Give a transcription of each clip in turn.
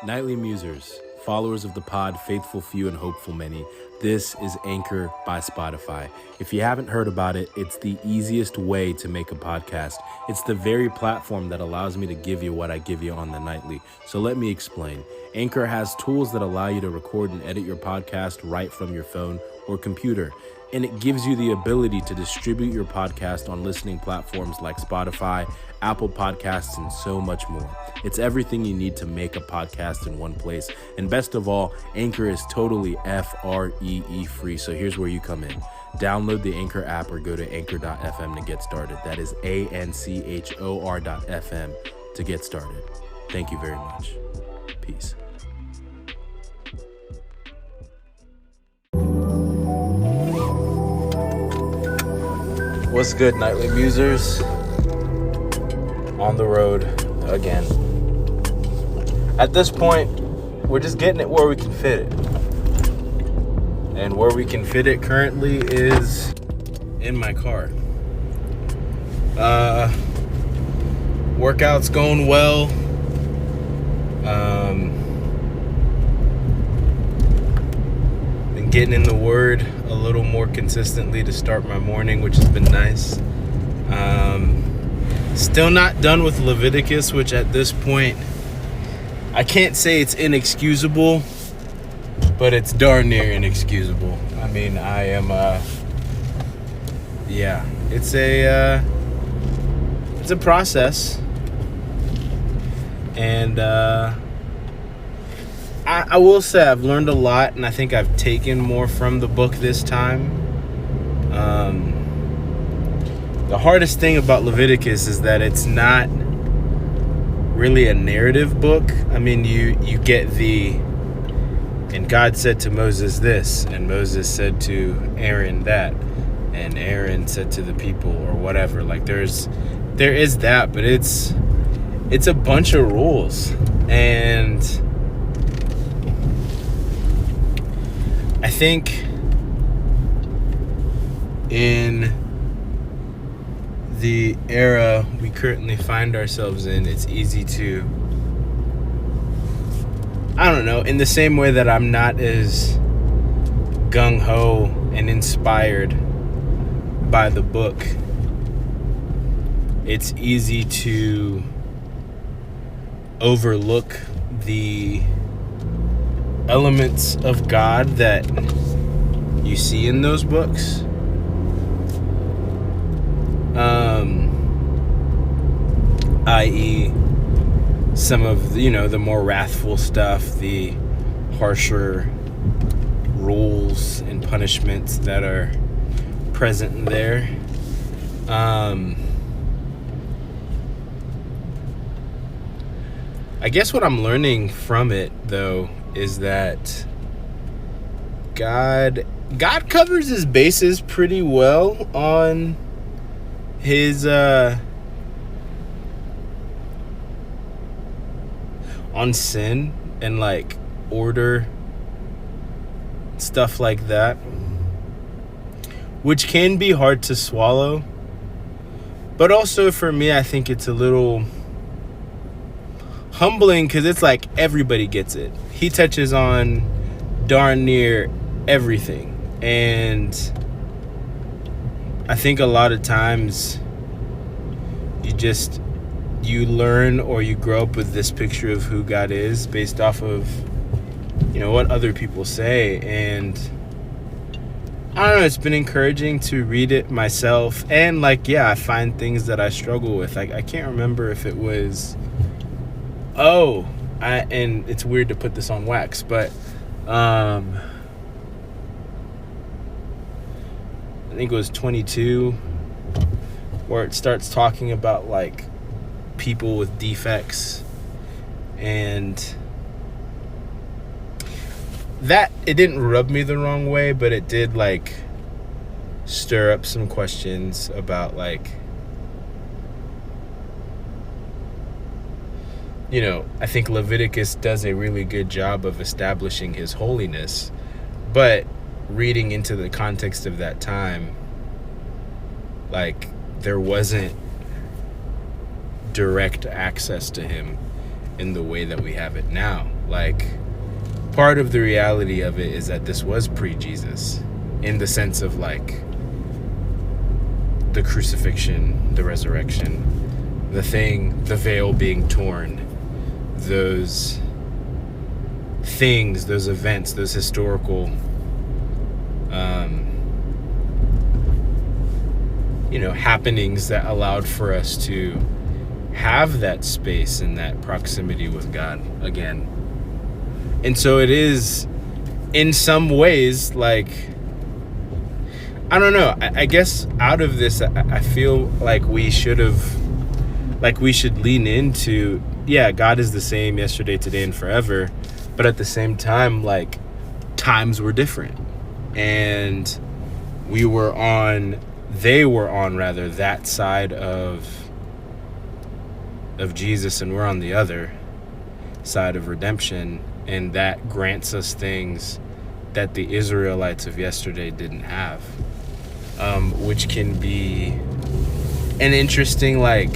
Nightly Musers, followers of the pod, faithful few and hopeful many. This is Anchor by Spotify. If you haven't heard about it, it's the easiest way to make a podcast. It's the very platform that allows me to give you what I give you on the nightly. So let me explain. Anchor has tools that allow you to record and edit your podcast right from your phone or computer. And it gives you the ability to distribute your podcast on listening platforms like Spotify, Apple Podcasts, and so much more. It's everything you need to make a podcast in one place. And best of all, Anchor is totally FREE free. So here's where you come in. Download the Anchor app or go to anchor.fm to get started. That is ANCHOR.fm to get started. Thank you very much. Peace. What's good, Nightly Musers? On the road again. At this point, we're just getting it where we can fit it. And where we can fit it currently is in my car. Workout's going well. Been getting in the Word a little more consistently to start my morning, which has been nice. Still not done with Leviticus, which at this point, I can't say it's inexcusable, but it's darn near inexcusable. I mean, I am, it's a process. And, I will say I've learned a lot, and I think I've taken more from the book this time. The hardest thing about Leviticus is that it's not really a narrative book. I mean, you get and God said to Moses this, and Moses said to Aaron that, and Aaron said to the people, or whatever. Like there is that, but it's a bunch of rules. And I think in the era we currently find ourselves in, it's easy to, I don't know, in the same way that I'm not as gung-ho and inspired by the book, it's easy to overlook the elements of God that you see in those books. I.e. some of, the more wrathful stuff, the harsher rules and punishments that are present there. I guess what I'm learning from it, though, is that God covers his bases pretty well on his on sin and like order, stuff like that, which can be hard to swallow. But also for me, I think it's a little humbling, because it's like everybody gets it. He touches on darn near everything, and I think a lot of times you learn, or you grow up with this picture of who God is based off of what other people say. And I don't know, it's been encouraging to read it myself, and I find things that I struggle with. I can't remember if it was and it's weird to put this on wax, but I think it was 22, where it starts talking about people with defects, and that it didn't rub me the wrong way, but it did stir up some questions about I think Leviticus does a really good job of establishing his holiness, but reading into the context of that time, there wasn't direct access to him in the way that we have it now. Like, part of the reality of it is that this was pre-Jesus, in the sense of like the crucifixion, the resurrection, the veil being torn, those things, those events, those historical happenings that allowed for us to have that space and that proximity with God again. And so it is, in some ways, like, I don't know, I guess out of this, I feel like we should lean into, yeah, God is the same yesterday, today, and forever. But at the same time, like, times were different. And they were on that side of Jesus, and we're on the other side of redemption. And that grants us things that the Israelites of yesterday didn't have, which can be an interesting, like,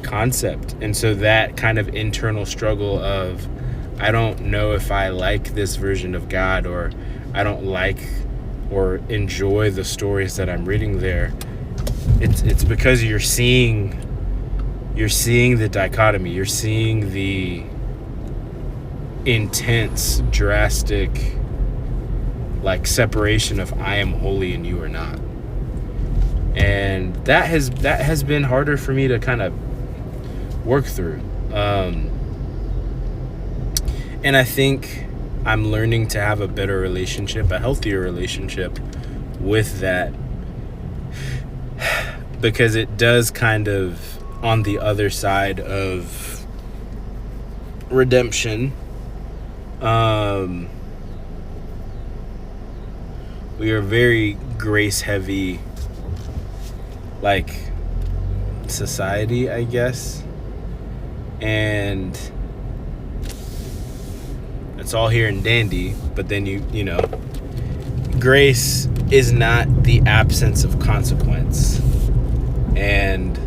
concept. And so that kind of internal struggle of, I don't know if I like this version of God, or I don't like or enjoy the stories that I'm reading there. It's because you're seeing the dichotomy. You're seeing the intense, drastic, like, separation of I am holy and you are not. And that has been harder for me to kind of work through. And I think I'm learning to have a better relationship, a healthier relationship with that, because it does kind of, on the other side of redemption, we are very grace heavy, like, society, I guess. And it's all here and dandy, but then you know, grace is not the absence of consequence. And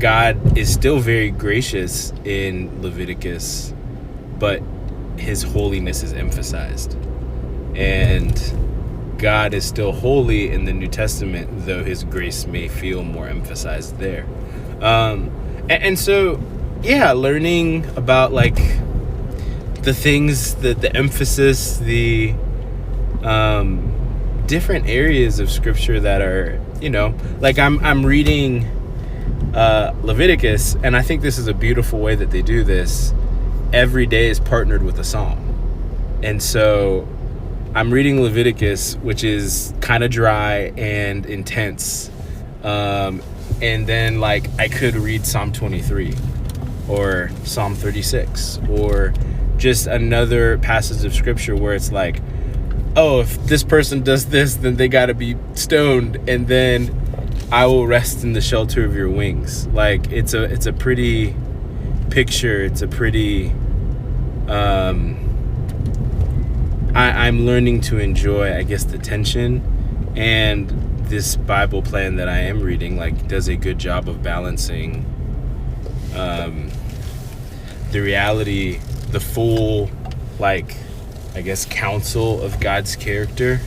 God is still very gracious in Leviticus, but his holiness is emphasized. And God is still holy in the New Testament, though his grace may feel more emphasized there. And so, yeah, learning about, like, the things, the emphasis, the different areas of scripture that are, like, I'm reading Leviticus, and I think this is a beautiful way that they do this. Every day is partnered with a psalm. And so I'm reading Leviticus, which is kind of dry and intense. And then, like, I could read Psalm 23 or Psalm 36 or just another passage of scripture where it's like, oh, if this person does this, then they got to be stoned, and then I will rest in the shelter of your wings. Like, it's a pretty picture. It's a pretty I'm learning to enjoy, I guess, the tension, and this Bible plan that I am reading, like, does a good job of balancing the reality, the full, like, I guess, counsel of God's character,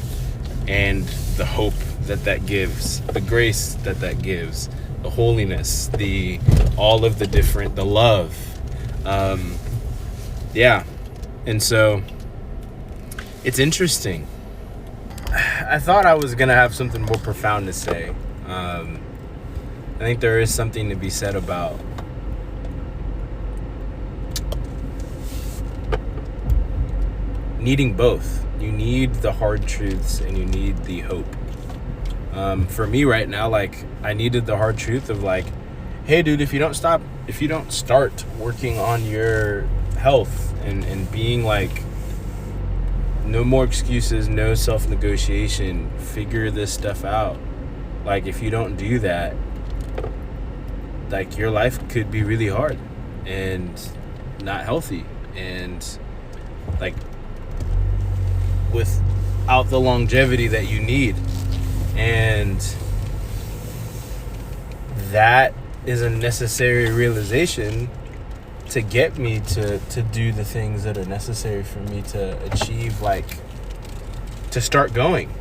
and the hope that gives, the grace that gives, the holiness, the love. Yeah. And so it's interesting. I thought I was going to have something more profound to say. I think there is something to be said about needing both. You need the hard truths and you need the hope. For me right now, like, I needed the hard truth of, like, hey, dude, if you don't start working on your health and being, like, no more excuses, no self-negotiation, figure this stuff out. Like, if you don't do that, like, your life could be really hard and not healthy, and, like, without the longevity that you need. And that is a necessary realization to get me to do the things that are necessary for me to achieve, like, to start going.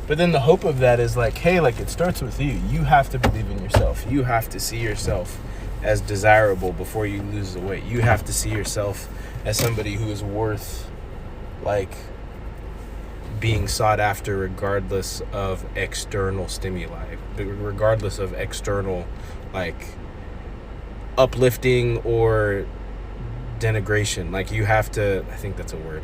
But then the hope of that is like, hey, like, it starts with you. You have to believe in yourself. You have to see yourself as desirable before you lose the weight. You have to see yourself as somebody who is worth, like, being sought after regardless of external stimuli, regardless of external, like, uplifting or denigration. Like, you have to, I think that's a word.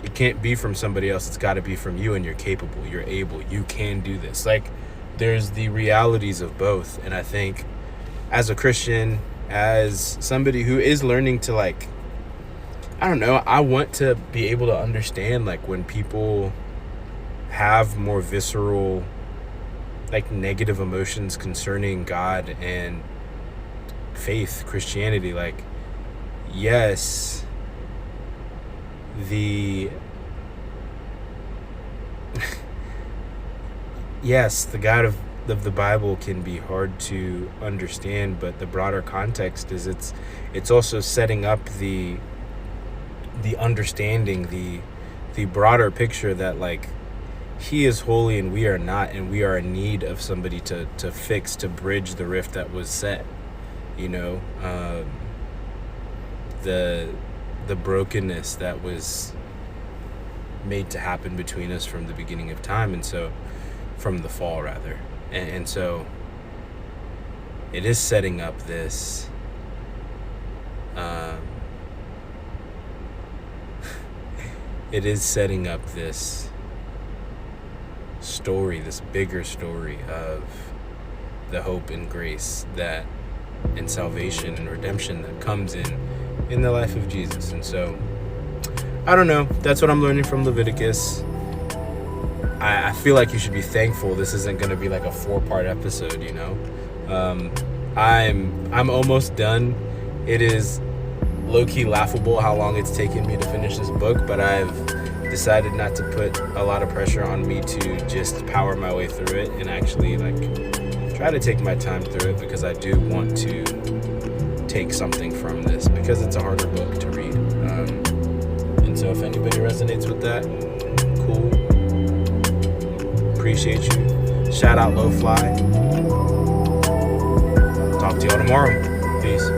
It can't be from somebody else. It's got to be from you, and you're capable. You're able. You can do this. Like, there's the realities of both. And I think as a Christian, as somebody who is learning to, like, I don't know, I want to be able to understand, like, when people have more visceral, like, negative emotions concerning God and faith, Christianity. Like, yes, yes, the God of the Bible can be hard to understand, but the broader context is it's also setting up the understanding, the broader picture that, like, he is holy and we are not, and we are in need of somebody to fix, to bridge the rift that was set, you know, the brokenness that was made to happen between us from the beginning of time, and so from the fall rather, and so it is setting up this it is setting up this story, this bigger story of the hope and grace that, and salvation and redemption that comes in the life of Jesus. And so, I don't know, that's what I'm learning from Leviticus. I feel like you should be thankful this isn't going to be like a 4-part episode, you know. I'm almost done. It is low-key laughable how long it's taken me to finish this book, but I've decided not to put a lot of pressure on me to just power my way through it, and actually, like, try to take my time through it, because I do want to take something from this, because it's a harder book to read. And so if anybody resonates with that, cool. Appreciate you. Shout out Low Fly. Talk to y'all tomorrow. Peace.